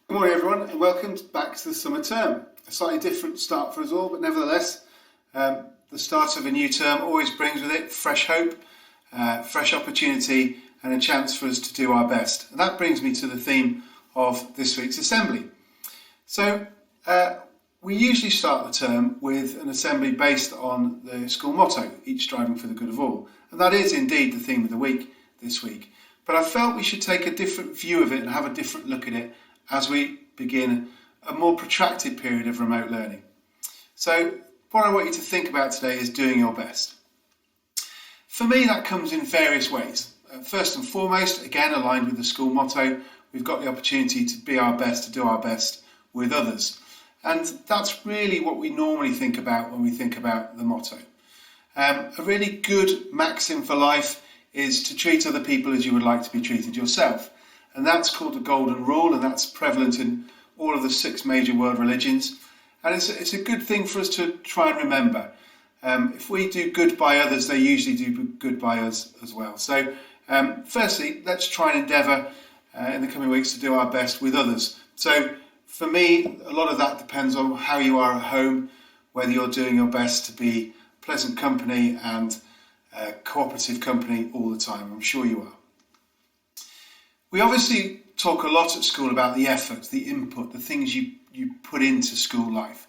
Good morning everyone and welcome back to the summer term. A slightly different start for us all, but nevertheless the start of a new term always brings with it fresh hope, fresh opportunity and a chance for us to do our best. And that brings me to the theme of this week's assembly. So we usually start the term with an assembly based on the school motto, each striving for the good of all. And that is indeed the theme of the week this week. But I felt we should take a different view of it and have a different look at it as we begin a more protracted period of remote learning. So what I want you to think about today is doing your best. For me, that comes in various ways. First and foremost, again aligned with the school motto, we've got the opportunity to be our best, to do our best with others. And that's really what we normally think about when we think about the motto. A really good maxim for life is to treat other people as you would like to be treated yourself. And that's called the golden rule, and that's prevalent in all of the 6 major world religions. And it's a good thing for us to try and remember. If we do good by others, they usually do good by us as well. So firstly, let's try and endeavour in the coming weeks to do our best with others. So for me, a lot of that depends on how you are at home, whether you're doing your best to be pleasant company and cooperative company all the time. I'm sure you are. We obviously talk a lot at school about the effort, the input, the things you put into school life.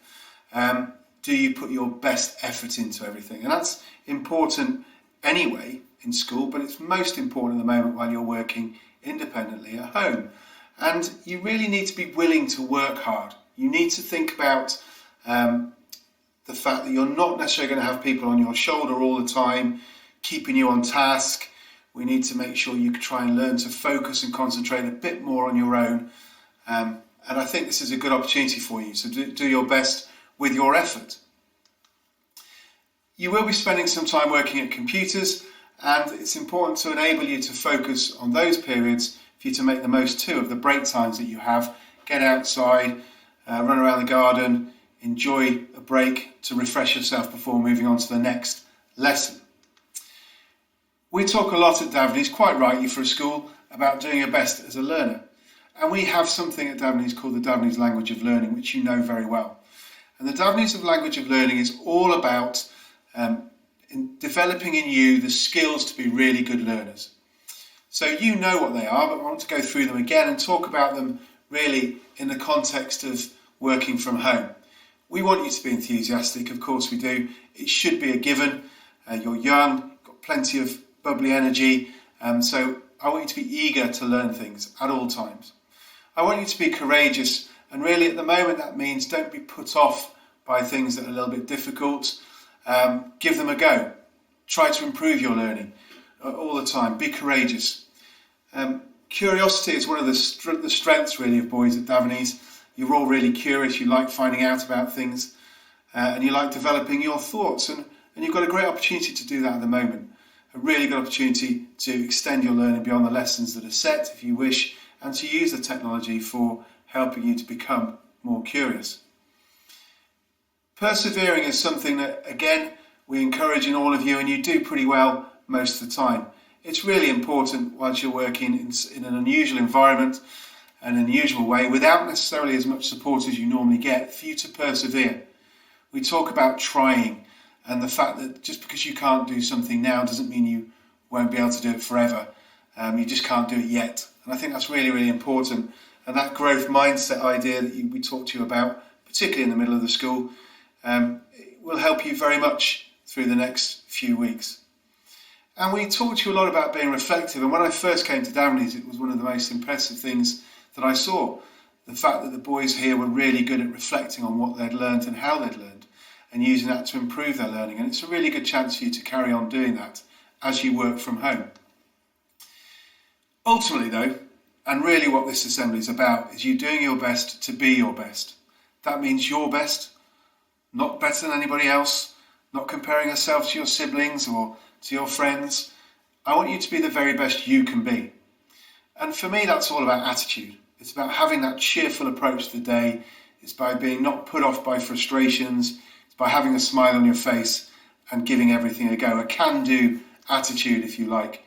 Do you put your best effort into everything? And that's important anyway in school, but it's most important at the moment while you're working independently at home. And you really need to be willing to work hard. You need to think about the fact that you're not necessarily going to have people on your shoulder all the time, keeping you on task. We need to make sure you try and learn to focus and concentrate a bit more on your own. And I think this is a good opportunity for you. So do your best with your effort. You will be spending some time working at computers, and it's important to enable you to focus on those periods for you to make the most too of the break times that you have. Get outside, run around the garden, enjoy a break to refresh yourself before moving on to the next lesson. We talk a lot at Davenys, quite rightly for a school, about doing your best as a learner. And we have something at Davenys called the Davenys Language of Learning, which you know very well. And the Davenys Language of Learning is all about developing in you the skills to be really good learners. So you know what they are, but I want to go through them again and talk about them really in the context of working from home. We want you to be enthusiastic, of course we do. It should be a given. You're young, got plenty of bubbly energy, so I want you to be eager to learn things at all times. I want you to be courageous, and really at the moment that means don't be put off by things that are a little bit difficult. Give them a go. Try to improve your learning all the time. Be courageous. Curiosity is one of the strengths really of boys at Davenys. You're all really curious, you like finding out about things, and you like developing your thoughts, and you've got a great opportunity to do that at the moment. A really good opportunity to extend your learning beyond the lessons that are set if you wish, and to use the technology for helping you to become more curious. Persevering is something that, again, we encourage in all of you, and you do pretty well most of the time. It's really important whilst you're working in an unusual environment, an unusual way, without necessarily as much support as you normally get, for you to persevere. We talk about trying, and the fact that just because you can't do something now doesn't mean you won't be able to do it forever. You just can't do it yet. And I think that's really, really important. And that growth mindset idea that we talked to you about, particularly in the middle of the school, will help you very much through the next few weeks. And we talked to you a lot about being reflective. And when I first came to Davenys, it was one of the most impressive things that I saw. The fact that the boys here were really good at reflecting on what they'd learned and how they'd learned, and using that to improve their learning. And it's a really good chance for you to carry on doing that as you work from home. Ultimately though, and really what this assembly is about, is you doing your best to be your best. That means your best, not better than anybody else, not comparing yourself to your siblings or to your friends. I want you to be the very best you can be. And for me, that's all about attitude. It's about having that cheerful approach to the day. It's by being not put off by frustrations. It's by having a smile on your face and giving everything a go. A can-do attitude, if you like.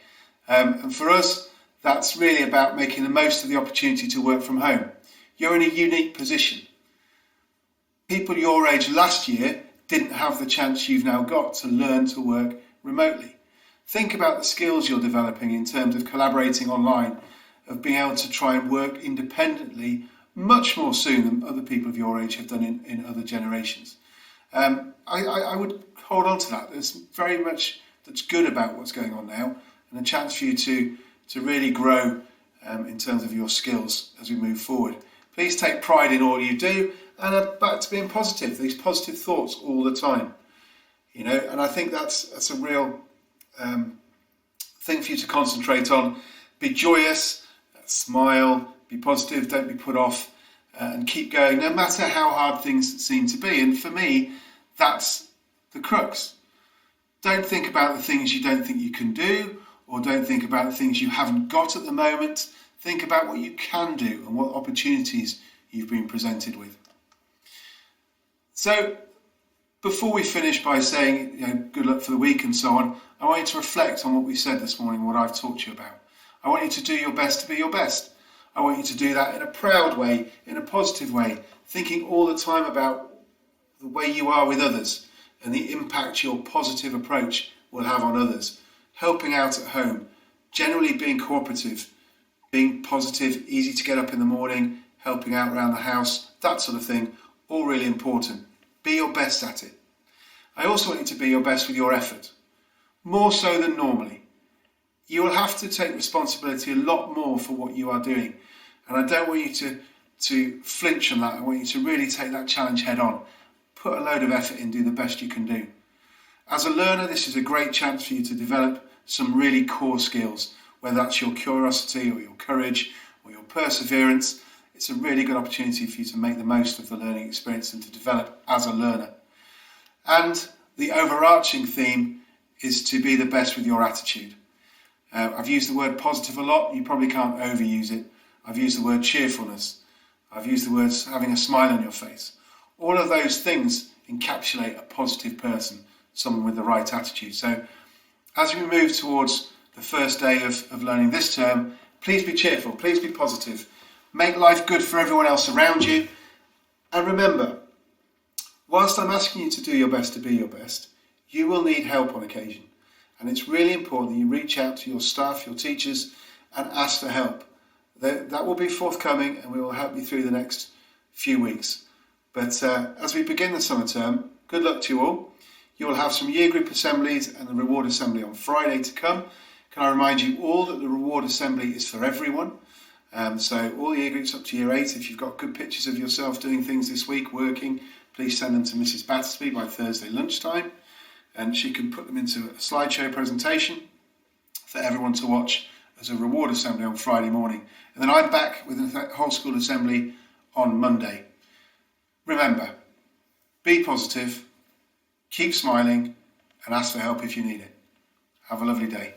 And for us, that's really about making the most of the opportunity to work from home. You're in a unique position. People your age last year didn't have the chance you've now got to learn to work remotely. Think about the skills you're developing in terms of collaborating online, of being able to try and work independently much more soon than other people of your age have done in other generations. I would hold on to that. There's very much that's good about what's going on now, and a chance for you to really grow in terms of your skills as we move forward. Please take pride in all you do, and back to being positive. These positive thoughts all the time, and I think that's a real thing for you to concentrate on. Be joyous, smile, be positive, don't be put off, and keep going no matter how hard things seem to be. And for me, that's the crux. Don't think about the things you don't think you can do, or don't think about the things you haven't got at the moment. Think about what you can do and what opportunities you've been presented with. So before we finish by saying good luck for the week and so on, I want you to reflect on what we said this morning, what I've talked to you about. I want you to do your best to be your best. I want you to do that in a proud way, in a positive way, thinking all the time about the way you are with others and the impact your positive approach will have on others. Helping out at home, generally being cooperative, being positive, easy to get up in the morning, helping out around the house, that sort of thing, all really important. Be your best at it. I also want you to be your best with your effort, more so than normally. You will have to take responsibility a lot more for what you are doing, and I don't want you to flinch on that. I want you to really take that challenge head on. Put a load of effort in, do the best you can do. As a learner, this is a great chance for you to develop some really core skills, whether that's your curiosity or your courage or your perseverance. It's a really good opportunity for you to make the most of the learning experience and to develop as a learner. And the overarching theme is to be the best with your attitude. I've used the word positive a lot. You probably can't overuse it. I've used the word cheerfulness. I've used the words having a smile on your face. All of those things encapsulate a positive person, someone with the right attitude. So as we move towards the first day of learning this term, please be cheerful, please be positive. Make life good for everyone else around you. And remember, whilst I'm asking you to do your best to be your best, you will need help on occasion. And it's really important that you reach out to your staff, your teachers, and ask for help. That will be forthcoming, and we will help you through the next few weeks. But as we begin the summer term, good luck to you all. You will have some year group assemblies and the reward assembly on Friday to come. Can I remind you all that the reward assembly is for everyone? So all the year groups up to year 8, if you've got good pictures of yourself doing things this week, working, please send them to Mrs. Battersby by Thursday lunchtime, and she can put them into a slideshow presentation for everyone to watch as a reward assembly on Friday morning. And then I'm back with the whole school assembly on Monday. Remember, be positive, keep smiling, and ask for help if you need it. Have a lovely day.